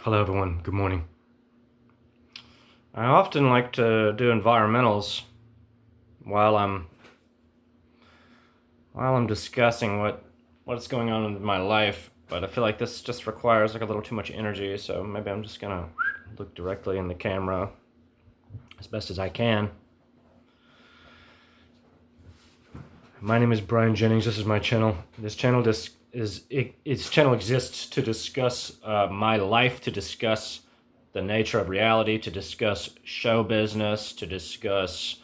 Hello everyone, good morning. I often like to do environmentals while I'm discussing what's going on in my life, but I feel like this just requires like a little too much energy, so maybe I'm just gonna look directly in the camera as best as I can. My name is Brian Jennings. This is my channel. This channel its channel exists to discuss my life, to discuss the nature of reality, to discuss show business, to discuss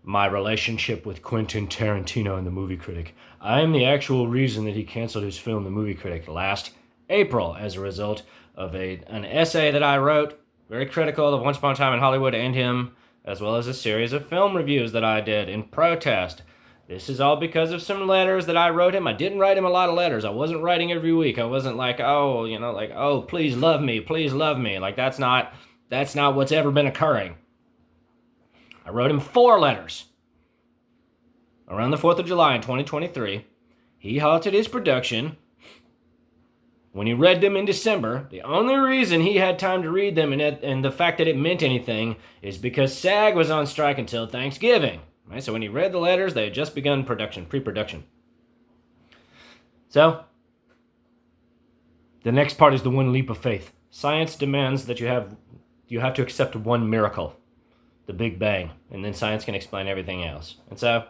my relationship with Quentin Tarantino and the movie critic. I am the actual reason that he canceled his film, The Movie Critic, last April as a result of an essay that I wrote, very critical of Once Upon a Time in Hollywood and him, as well as a series of film reviews that I did in protest. This is all because of some letters that I wrote him. I didn't write him a lot of letters. I wasn't writing every week. I wasn't like, oh, please love me, please love me. Like that's not what's ever been occurring. I wrote him 4 letters. Around the 4th of July in 2023, he halted his production. When he read them in December, the only reason he had time to read them and the fact that it meant anything is because SAG was on strike until Thanksgiving. Right? So when he read the letters, they had just begun pre-production. So, the next part is the one leap of faith. Science demands that you have to accept one miracle, the Big Bang, and then science can explain everything else. And so,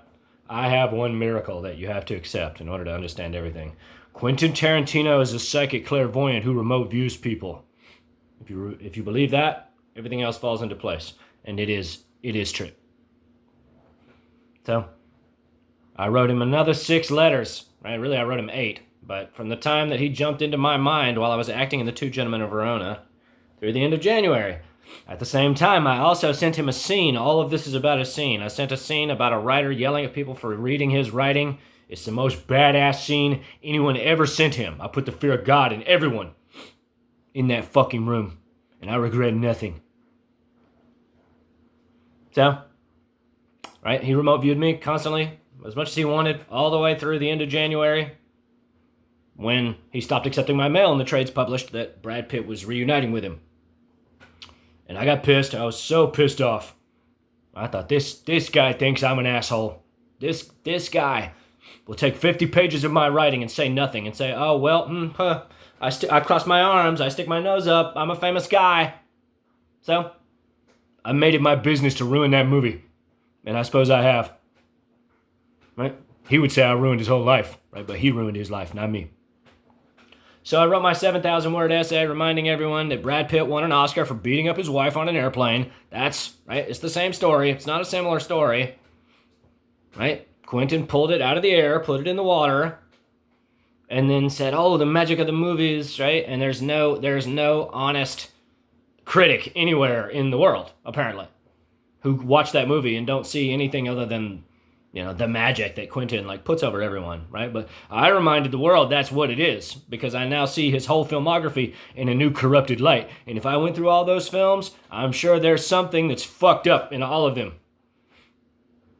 I have one miracle that you have to accept in order to understand everything. Quentin Tarantino is a psychic clairvoyant who remote views people. If you believe that, everything else falls into place, and it is true. So, I wrote him another 6 letters. Right? Really, I wrote him 8. But from the time that he jumped into my mind while I was acting in The Two Gentlemen of Verona through the end of January. At the same time, I also sent him a scene. All of this is about a scene. I sent a scene about a writer yelling at people for reading his writing. It's the most badass scene anyone ever sent him. I put the fear of God in everyone in that fucking room. And I regret nothing. So, right, he remote viewed me constantly, as much as he wanted, all the way through the end of January, when he stopped accepting my mail and the trades published that Brad Pitt was reuniting with him. And I got pissed. I was so pissed off. I thought, this guy thinks I'm an asshole. This guy will take 50 pages of my writing and say nothing and say, oh, well, I cross my arms, I stick my nose up, I'm a famous guy. So, I made it my business to ruin that movie. And I suppose I have. Right? He would say I ruined his whole life, right? But he ruined his life, not me. So I wrote my 7,000-word essay reminding everyone that Brad Pitt won an Oscar for beating up his wife on an airplane. That's, right, it's the same story. It's not a similar story. Right? Quentin pulled it out of the air, put it in the water, and then said, oh, the magic of the movies, right? And there's no honest critic anywhere in the world, apparently, who watch that movie and don't see anything other than, the magic that Quentin puts over everyone, right? But I reminded the world that's what it is, because I now see his whole filmography in a new corrupted light. And if I went through all those films, I'm sure there's something that's fucked up in all of them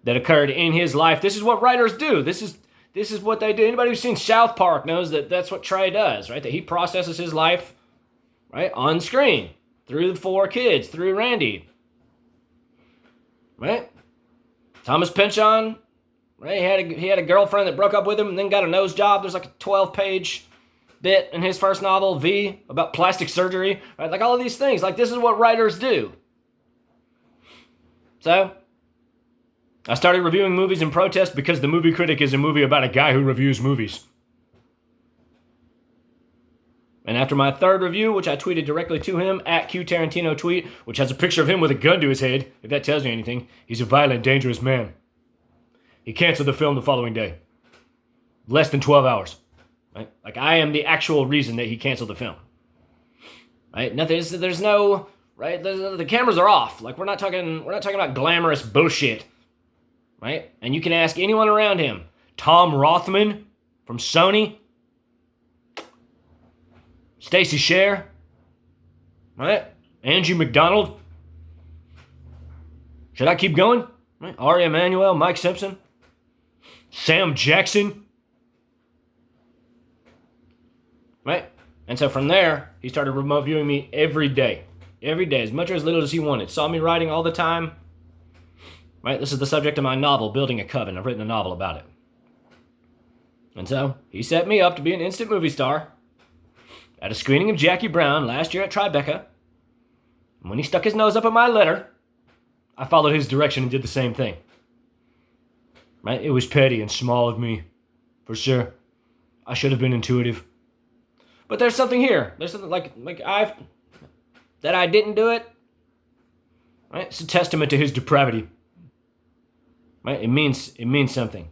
that occurred in his life. This is what writers do. This is what they do. Anybody who's seen South Park knows that that's what Trey does, right? That he processes his life, right, on screen through the 4 kids, through Randy, right? Thomas Pynchon, right? He had a girlfriend that broke up with him and then got a nose job. There's like a 12-page bit in his first novel, V, about plastic surgery, right? Like all of these things. Like this is what writers do. So, I started reviewing movies in protest because The Movie Critic is a movie about a guy who reviews movies. And after my 3rd review, which I tweeted directly to him, at QTarantinoTweet, which has a picture of him with a gun to his head, if that tells you anything, he's a violent, dangerous man. He canceled the film the following day. Less than 12 hours. Right? Like, I am the actual reason that he canceled the film. Right? There's no, right? The cameras are off. Like, we're not talking about glamorous bullshit. Right? And you can ask anyone around him. Tom Rothman from Sony. Stacey Sher, right? Angie McDonald. Should I keep going? Right? aemanuel, Mike Simpson, Sam Jackson, right? And so from there, he started remote viewing me every day. Every day, as much or as little as he wanted. Saw me writing all the time. Right? This is the subject of my novel, Building a Coven. I've written a novel about it. And so, he set me up to be an instant movie star at a screening of Jackie Brown last year at Tribeca. And when he stuck his nose up at my letter, I followed his direction and did the same thing. Right? It was petty and small of me, for sure. I should have been intuitive. But there's something here. There's something that I didn't do it. Right? It's a testament to his depravity. Right? It means something.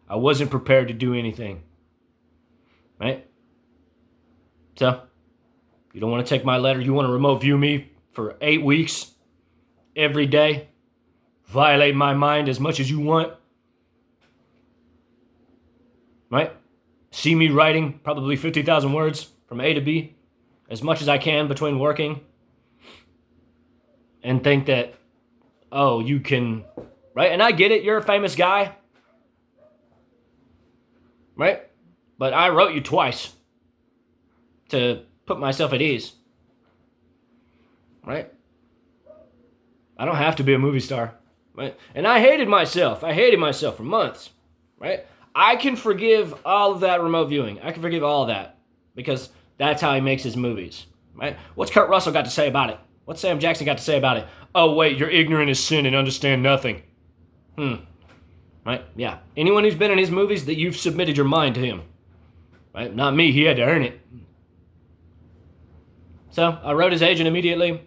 I wasn't prepared to do anything. Right? So, you don't want to take my letter. You want to remote view me for 8 weeks, every day, violate my mind as much as you want. Right? See me writing probably 50,000 words from A to B, as much as I can between working, and think that, oh, you can, right? And I get it, you're a famous guy, right? But I wrote you twice to put myself at ease, right? I don't have to be a movie star, right? And I hated myself for months, right? I can forgive all of that remote viewing. I can forgive all of that because that's how he makes his movies, right? What's Kurt Russell got to say about it? What's Sam Jackson got to say about it? Oh, wait, you're ignorant as sin and understand nothing. Right? Yeah. Anyone who's been in his movies, that you've submitted your mind to him. Right? Not me. He had to earn it. So I wrote his agent immediately.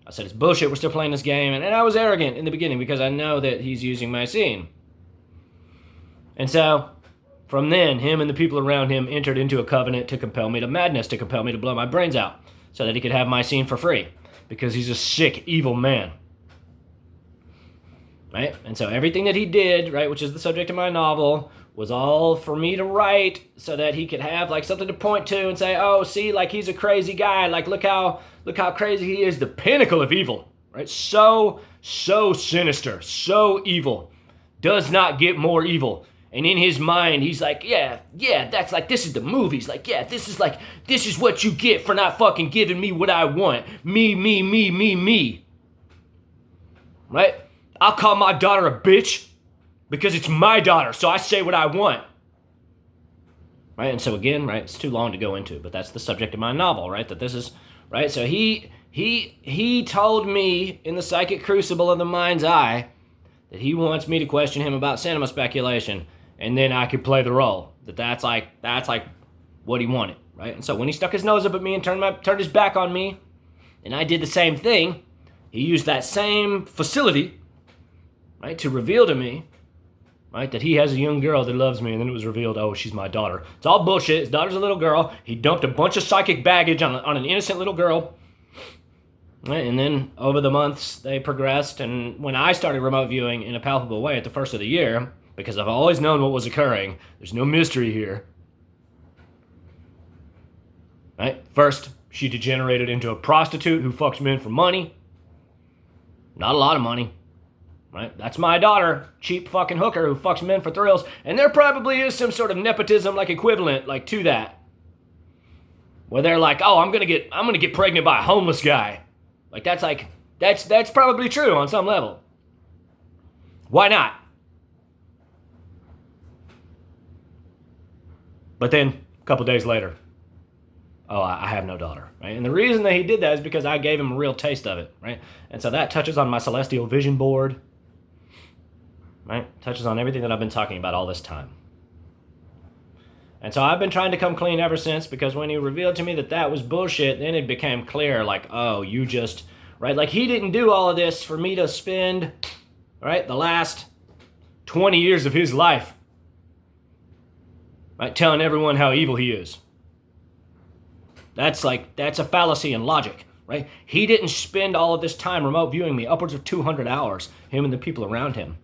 I said, it's bullshit. We're still playing this game. And I was arrogant in the beginning because I know that he's using my scene. And so, from then, him and the people around him entered into a covenant to compel me to madness, to compel me to blow my brains out, so that he could have my scene for free, because he's a sick, evil man. Right? And so everything that he did, right, which is the subject of my novel, was all for me to write so that he could have, like, something to point to and say, oh, see, like, he's a crazy guy, like, look how crazy he is, the pinnacle of evil, right? So sinister, so evil, does not get more evil. And in his mind, he's like, yeah, that's like, this is the movies. Like, yeah, this is what you get for not fucking giving me what I want. Me. Right? I'll call my daughter a bitch because it's my daughter, so I say what I want. Right? And so again, right, it's too long to go into, but that's the subject of my novel, right? That this is, right? So he told me in the psychic crucible of the mind's eye that he wants me to question him about cinema speculation. And then I could play the role. That's like what he wanted, right? And so when he stuck his nose up at me and turned his back on me, and I did the same thing, he used that same facility, right, to reveal to me, right, that he has a young girl that loves me, and then it was revealed, oh, she's my daughter. It's all bullshit. His daughter's a little girl. He dumped a bunch of psychic baggage on an innocent little girl. Right? And then over the months, they progressed, and when I started remote viewing in a palpable way at the first of the year, because I've always known what was occurring. There's no mystery here. Right? First, she degenerated into a prostitute who fucks men for money. Not a lot of money. Right? That's my daughter, cheap fucking hooker who fucks men for thrills. And there probably is some sort of nepotism like equivalent like to that. Where they're like, oh, I'm gonna get pregnant by a homeless guy. Like that's probably true on some level. Why not? But then, a couple days later, oh, I have no daughter, right? And the reason that he did that is because I gave him a real taste of it, right? And so that touches on my celestial vision board, right? Touches on everything that I've been talking about all this time. And so I've been trying to come clean ever since, because when he revealed to me that was bullshit, then it became clear, like, oh, you just, right? Like, he didn't do all of this for me to spend, right, the last 20 years of his life, right, telling everyone how evil he is. That's a fallacy in logic, right? He didn't spend all of this time remote viewing me, upwards of 200 hours, him and the people around him,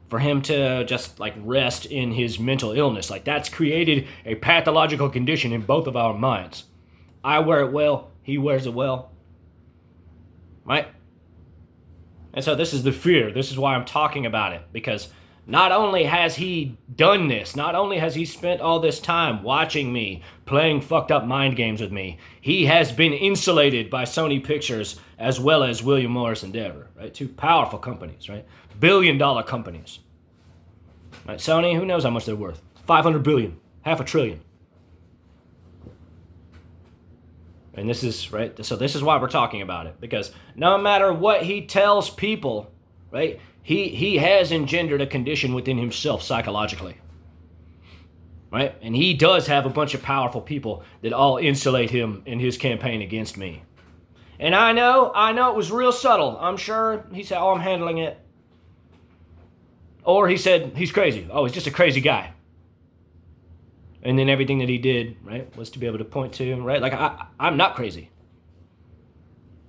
for him to just, like, rest in his mental illness. Like, that's created a pathological condition in both of our minds. I wear it well, he wears it well, right? And so this is the fear. This is why I'm talking about it, because Not only has he done this, not only has he spent all this time watching me, playing fucked up mind games with me, he has been insulated by Sony Pictures as well as William Morris Endeavor, right? Two powerful companies, right? $billion companies. Right? Sony, who knows how much they're worth? 500 billion, half a trillion. And this is, right, so this is why we're talking about it, because no matter what he tells people, right, he has engendered a condition within himself psychologically, right? And he does have a bunch of powerful people that all insulate him in his campaign against me. And I know it was real subtle. I'm sure he said, oh, I'm handling it. Or he said, he's crazy. Oh, he's just a crazy guy. And then everything that he did, right, was to be able to point to, right? Like, I'm not crazy,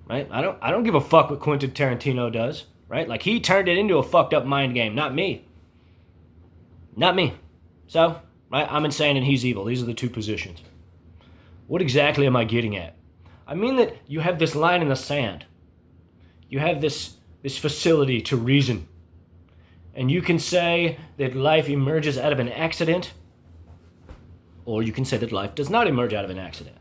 right? I don't give a fuck what Quentin Tarantino does, right? Like, he turned it into a fucked up mind game, not me. Not me. So, right, I'm insane and he's evil. These are the two positions. What exactly am I getting at? I mean that you have this line in the sand. You have this facility to reason. And you can say that life emerges out of an accident, or you can say that life does not emerge out of an accident.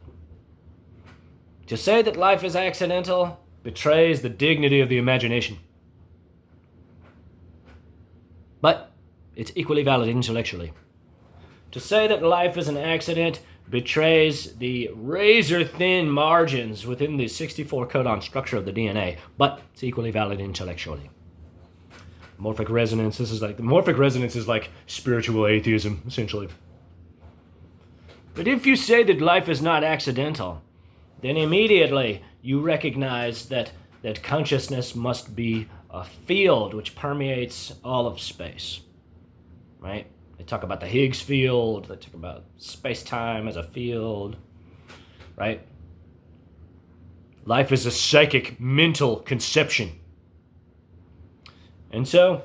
To say that life is accidental betrays the dignity of the imagination. But it's equally valid intellectually. To say that life is an accident betrays the razor-thin margins within the 64 codon structure of the DNA, but it's equally valid intellectually. Morphic resonance, morphic resonance is like spiritual atheism, essentially. But if you say that life is not accidental, then immediately you recognize that consciousness must be a field which permeates all of space, right? They talk about the Higgs field, they talk about space-time as a field, right? Life is a psychic, mental conception. And so,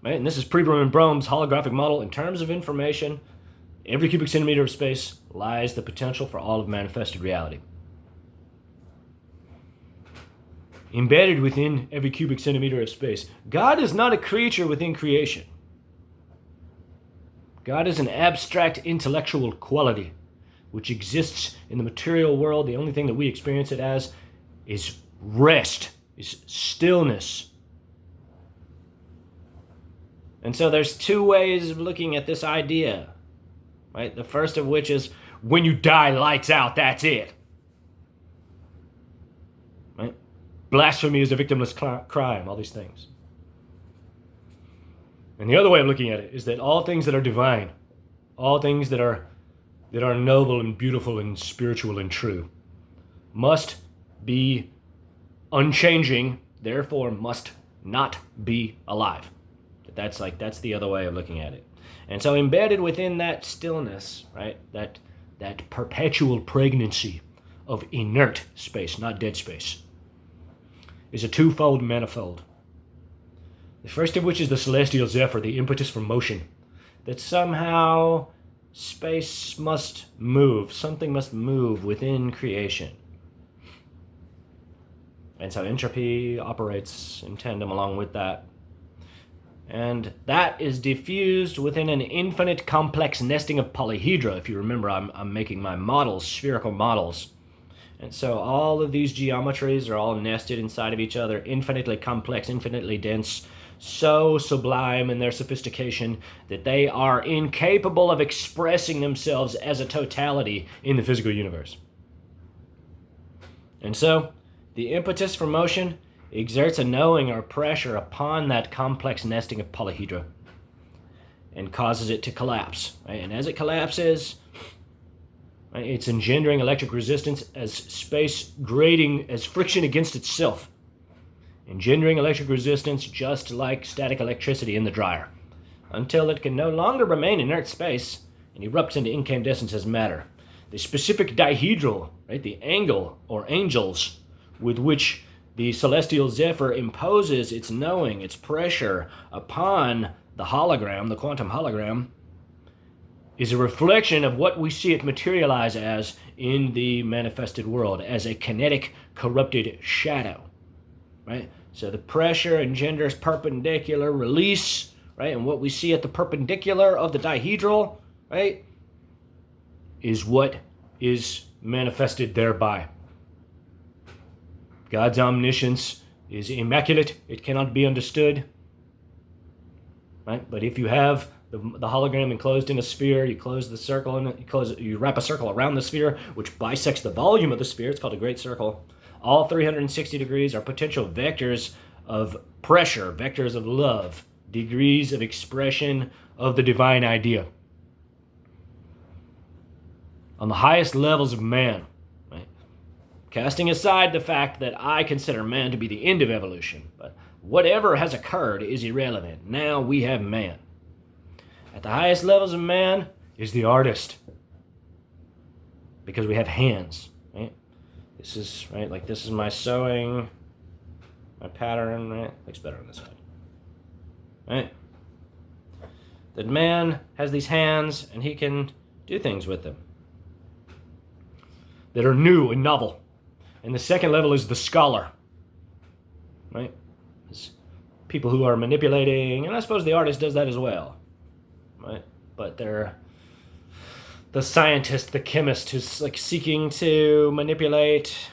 right, and this is Pribram and Brome's holographic model. In terms of information, every cubic centimeter of space lies the potential for all of manifested reality. Embedded within every cubic centimeter of space, God is not a creature within creation. God is an abstract intellectual quality which exists in the material world. The only thing that we experience it as is rest, is stillness. And so there's two ways of looking at this idea, right? The first of which is when you die, lights out, that's it. Right? Blasphemy is a victimless crime, all these things. And the other way of looking at it is that all things that are divine, all things that are noble and beautiful and spiritual and true, must be unchanging, therefore must not be alive. That's the other way of looking at it. And so embedded within that stillness, right, that perpetual pregnancy of inert space, not dead space, is a twofold manifold. The first of which is the celestial zephyr, the impetus for motion, that somehow space must move, something must move within creation. And so entropy operates in tandem along with that. And that is diffused within an infinite complex nesting of polyhedra. If you remember, I'm making my models, spherical models. And so all of these geometries are all nested inside of each other, infinitely complex, infinitely dense, so sublime in their sophistication that they are incapable of expressing themselves as a totality in the physical universe. And so the impetus for motion exerts a knowing or pressure upon that complex nesting of polyhedra and causes it to collapse. Right? And as it collapses, right, it's engendering electric resistance as space grading as friction against itself, engendering electric resistance just like static electricity in the dryer, until it can no longer remain inert space and erupts into incandescence as matter. The specific dihedral, right, the angle or angles with which the celestial zephyr imposes its knowing, its pressure upon the hologram, the quantum hologram, is a reflection of what we see it materialize as in the manifested world, as a kinetic, corrupted shadow, right? So the pressure engenders perpendicular release, right? And what we see at the perpendicular of the dihedral, right, is what is manifested thereby. God's omniscience is immaculate. It cannot be understood. Right? But if you have the hologram enclosed in a sphere, you close the circle and you wrap a circle around the sphere, which bisects the volume of the sphere. It's called a great circle. All 360 degrees are potential vectors of pressure, vectors of love, degrees of expression of the divine idea. On the highest levels of man, right? Casting aside the fact that I consider man to be the end of evolution, but whatever has occurred is irrelevant. Now we have man. At the highest levels of man is the artist. Because we have hands, right? This is, right, like this is my sewing, my pattern, right? Looks better on this side. Right? That man has these hands and he can do things with them that are new and novel. And the second level is the scholar, right? It's people who are manipulating, and I suppose the artist does that as well, right? But they're the scientist, the chemist who's like seeking to manipulate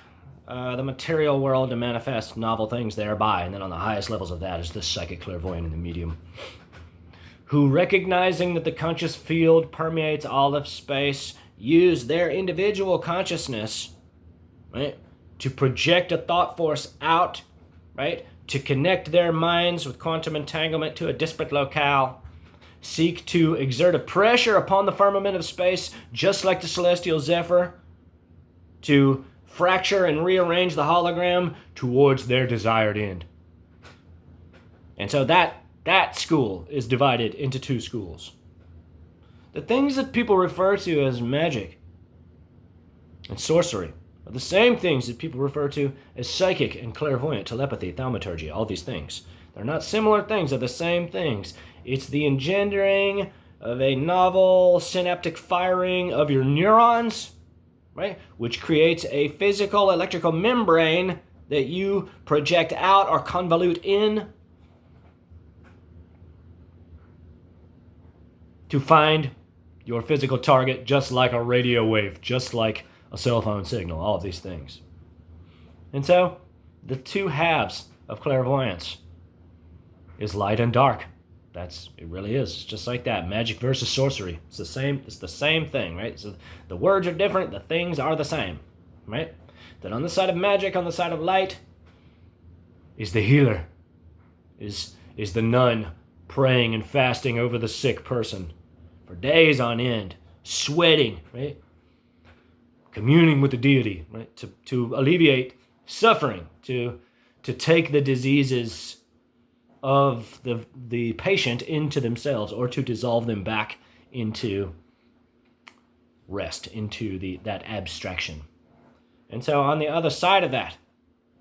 the material world to manifest novel things thereby. And then on the highest levels of that is the psychic clairvoyant and the medium, who, recognizing that the conscious field permeates all of space, use their individual consciousness, right, to project a thought force out, right, to connect their minds with quantum entanglement to a disparate locale, seek to exert a pressure upon the firmament of space, just like the celestial zephyr, to fracture and rearrange the hologram towards their desired end. And so that school is divided into two schools. The things that people refer to as magic and sorcery are the same things that people refer to as psychic and clairvoyant, telepathy, thaumaturgy, all these things. They're not similar things, they're the same things. It's the engendering of a novel synaptic firing of your neurons, right, which creates a physical electrical membrane that you project out or convolute in to find your physical target, just like a radio wave, just like a cell phone signal, all of these things. And so, the two halves of clairvoyance is light and dark. It really is. It's just like that. Magic versus sorcery. It's the same thing, right? So the words are different, the things are the same, right? That on the side of magic, on the side of light, is the healer, is the nun praying and fasting over the sick person for days on end, sweating, right? Communing with the deity, right? To alleviate suffering, to take the diseases of the patient into themselves, or to dissolve them back into rest, into that abstraction. And so on the other side of that,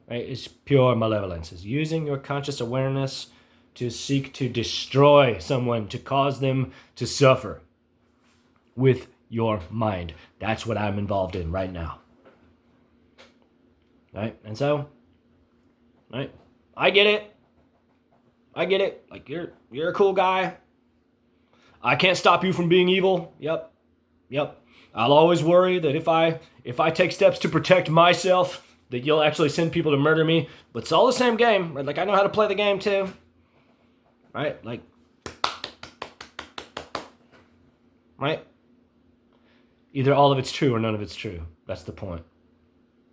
right, is pure malevolence, is using your conscious awareness to seek to destroy someone, to cause them to suffer with your mind. That's what I'm involved in right now. Right? And so, right, I get it. Like, you're a cool guy. I can't stop you from being evil. Yep. I'll always worry that if I take steps to protect myself, that you'll actually send people to murder me. But it's all the same game. Right? Like, I know how to play the game too. Right? Like, right? Either all of it's true or none of it's true. That's the point.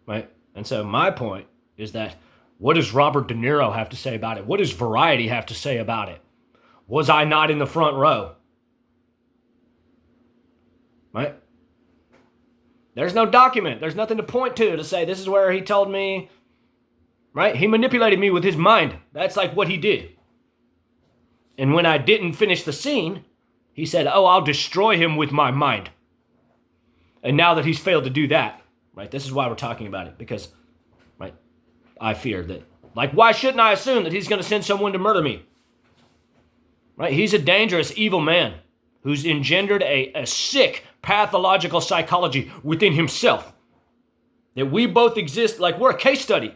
Right? And so my point is that, what does Robert De Niro have to say about it? What does Variety have to say about it? Was I not in the front row? Right? There's no document. There's nothing to point to say this is where he told me, right? He manipulated me with his mind. That's like what he did. And when I didn't finish the scene, he said, oh, I'll destroy him with my mind. And now that he's failed to do that, right, this is why we're talking about it, because, right, I fear that, like, why shouldn't I assume that he's going to send someone to murder me? Right? He's a dangerous, evil man who's engendered a sick, pathological psychology within himself. That we both exist, like we're a case study.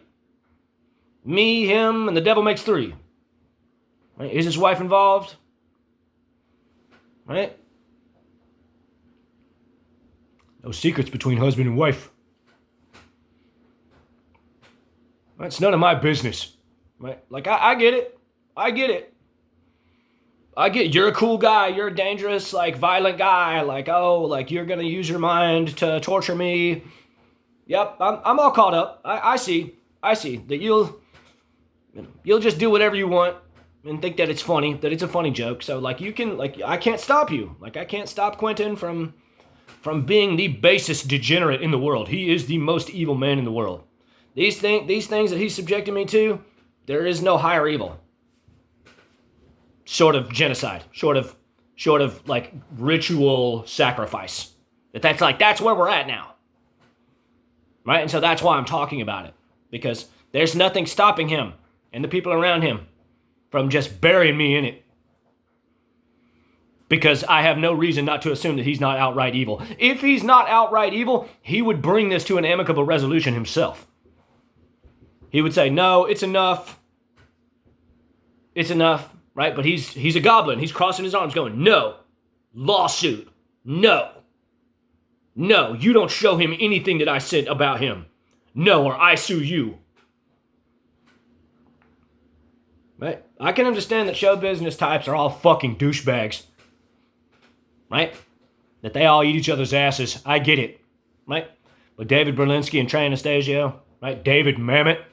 Me, him, and the devil makes three. Right? Is his wife involved? right? No secrets between husband and wife. It's none of my business, right? Like, I get it. I get it. I get you're a cool guy. You're a dangerous, like, violent guy. Like, oh, like, you're going to use your mind to torture me. Yep, I'm all caught up. I see that you'll just do whatever you want and think that it's funny, that it's a funny joke. So, like, you can, like, I can't stop you. Like, I can't stop Quentin from being the basest degenerate in the world. He is the most evil man in the world. These things that he's subjected me to, there is no higher evil. Short of genocide, short of like ritual sacrifice. That's where we're at now. Right? And so that's why I'm talking about it. Because there's nothing stopping him and the people around him from just burying me in it. Because I have no reason not to assume that he's not outright evil. If he's not outright evil, he would bring this to an amicable resolution himself. He would say, no, it's enough. It's enough, right? But he's a goblin. He's crossing his arms going, no, lawsuit, no. No, you don't show him anything that I said about him. No, or I sue you. Right? I can understand that show business types are all fucking douchebags. Right? That they all eat each other's asses. I get it. Right? But David Berlinski and Trey Anastasio, right? David Mamet.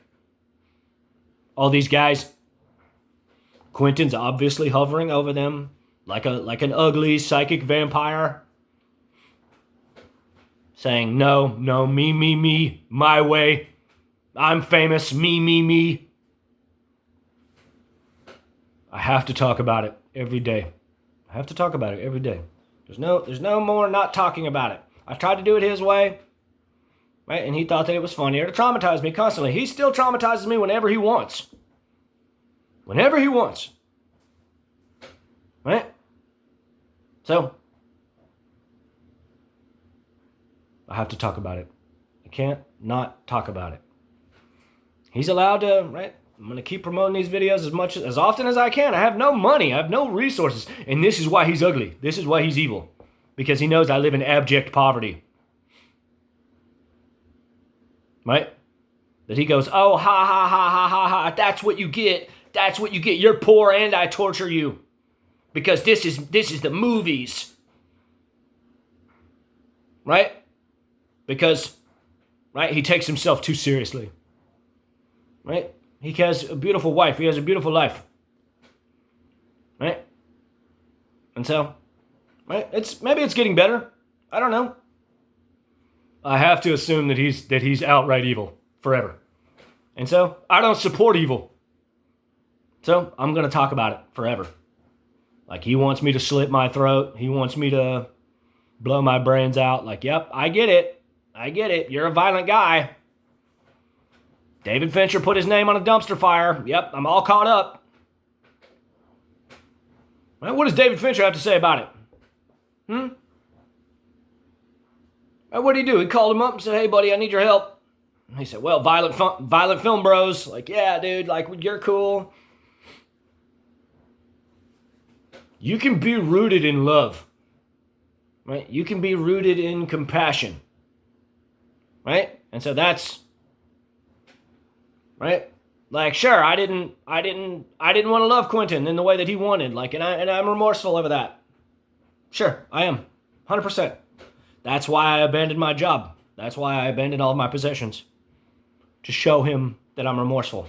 All these guys. Quentin's obviously hovering over them like an ugly psychic vampire. Saying, no, me, my way. I'm famous, me. I have to talk about it every day. I have to talk about it every day. There's no more not talking about it. I tried to do it his way, right? And he thought that it was funnier to traumatize me constantly. He still traumatizes me whenever he wants. Whenever he wants. Right? So, I have to talk about it. I can't not talk about it. He's allowed to, right? I'm going to keep promoting these videos as often as I can. I have no money. I have no resources. And this is why he's ugly. This is why he's evil. Because he knows I live in abject poverty. Right? That he goes, oh, ha. That's what you get. That's what you get. You're poor and I torture you. Because this is the movies. Right? Because, right, he takes himself too seriously. Right? He has a beautiful wife. He has a beautiful life. Right? And so, right, maybe it's getting better. I don't know. I have to assume that he's outright evil forever. And so, I don't support evil. So, I'm going to talk about it forever. Like, he wants me to slit my throat. He wants me to blow my brains out. Like, yep, I get it. You're a violent guy. David Fincher put his name on a dumpster fire. Yep, I'm all caught up. Well, what does David Fincher have to say about it? What did he do? He called him up and said, hey, buddy, I need your help. And he said, well, violent film bros. Like, yeah, dude, like, you're cool. You can be rooted in love. Right? You can be rooted in compassion. Right? And so that's, right? Like, sure, I didn't want to love Quentin in the way that he wanted. Like, and I'm remorseful over that. Sure, I am. 100%. That's why I abandoned my job. That's why I abandoned all of my possessions. To show him that I'm remorseful.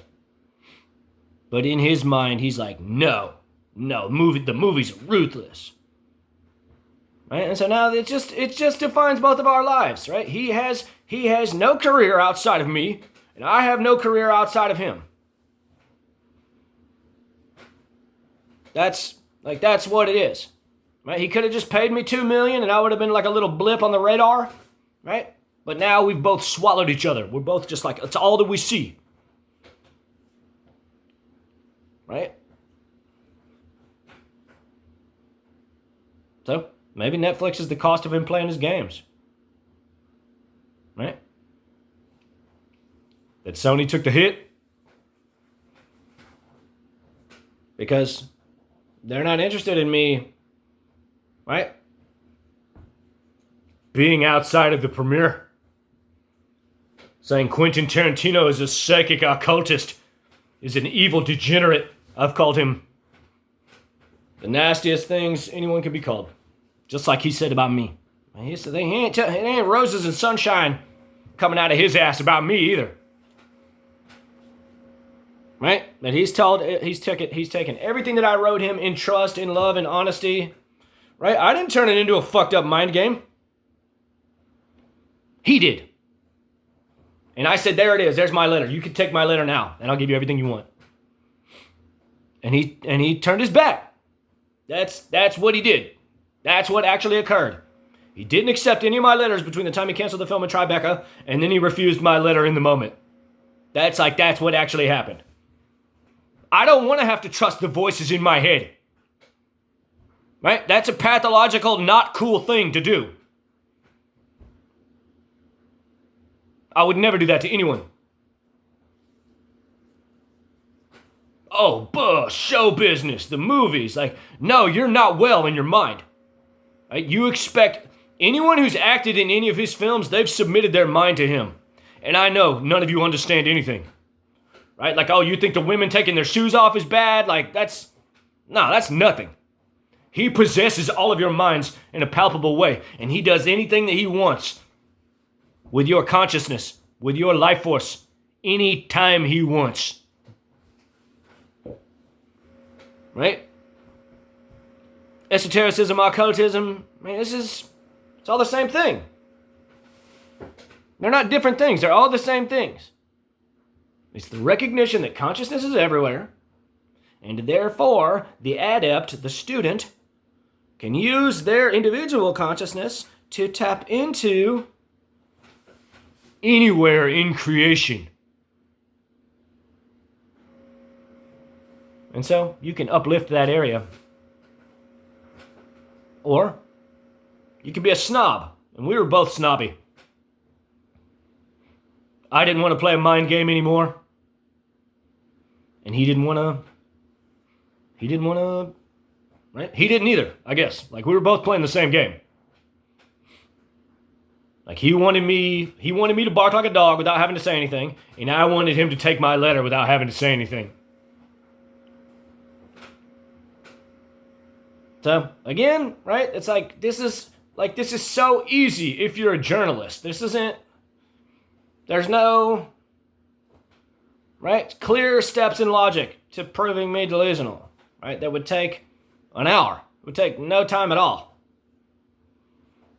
But in his mind, he's like, no, the movie's ruthless. Right? And so now it just defines both of our lives, right? He has no career outside of me, and I have no career outside of him. That's what it is. Right? He could have just paid me $2 million and I would have been like a little blip on the radar, right? But now we've both swallowed each other. We're both just like, it's all that we see. Right? So, maybe Netflix is the cost of him playing his games. Right? That Sony took the hit. Because they're not interested in me right? Being outside of the premiere, saying Quentin Tarantino is a psychic occultist, is an evil degenerate. I've called him the nastiest things anyone could be called. Just like he said about me. It ain't roses and sunshine coming out of his ass about me either. Right? That he's taken everything that I wrote him in trust, in love, and honesty. Right? I didn't turn it into a fucked up mind game. He did. And I said, there it is. There's my letter. You can take my letter now, and I'll give you everything you want. And he turned his back. That's what he did. That's what actually occurred. He didn't accept any of my letters between the time he canceled the film in Tribeca, and then he refused my letter in the moment. That's what actually happened. I don't want to have to trust the voices in my head. Right? That's a pathological, not cool thing to do. I would never do that to anyone. Oh, show business, the movies. Like, no, you're not well in your mind. Right? You expect anyone who's acted in any of his films, they've submitted their mind to him. And I know none of you understand anything. Right? Like, oh, you think the women taking their shoes off is bad? Like, that's nothing. He possesses all of your minds in a palpable way. And he does anything that he wants with your consciousness, with your life force, anytime he wants. Right? Esotericism, occultism, it's all the same thing. They're not different things. They're all the same things. It's the recognition that consciousness is everywhere, and therefore the adept, the student, can use their individual consciousness to tap into anywhere in creation. And so you can uplift that area. Or you can be a snob, and we were both snobby. I didn't want to play a mind game anymore. And he didn't want to, right? He didn't either, I guess. Like, we were both playing the same game. Like, he wanted me to bark like a dog without having to say anything, and I wanted him to take my letter without having to say anything. So, again, right? It's like, this is so easy if you're a journalist. There's no, right? Clear steps in logic to proving me delusional, right? That would take an hour. It would take no time at all,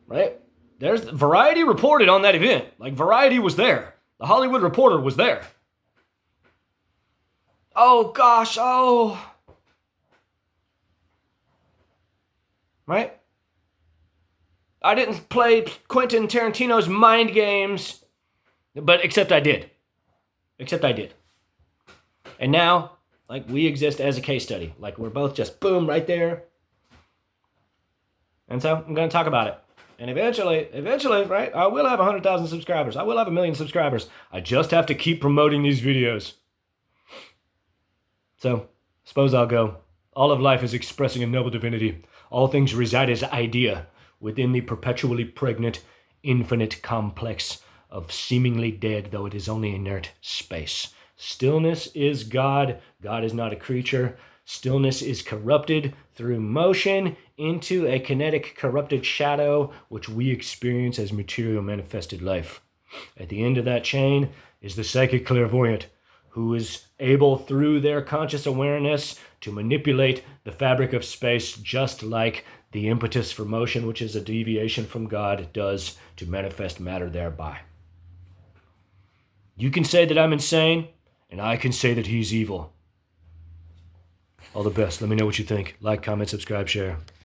right? There's Variety reported on that event. Like, Variety was there. The Hollywood Reporter was there. Oh, gosh, right? I didn't play Quentin Tarantino's mind games, but except I did. And now, like, we exist as a case study. Like, we're both just boom right there. And so I'm going to talk about it. And eventually, right, I will have 100,000 subscribers. I will have 1 million subscribers. I just have to keep promoting these videos. So, suppose I'll go. All of life is expressing a noble divinity. All things reside as idea within the perpetually pregnant, infinite complex of seemingly dead, though it is only inert, space. Stillness is God. God is not a creature. Stillness is corrupted through motion into a kinetic corrupted shadow, which we experience as material manifested life. At the end of that chain is the psychic clairvoyant, who is able through their conscious awareness to manipulate the fabric of space, just like the impetus for motion, which is a deviation from God, does to manifest matter thereby. You can say that I'm insane, and I can say that he's evil. All the best. Let me know what you think. Like, comment, subscribe, share.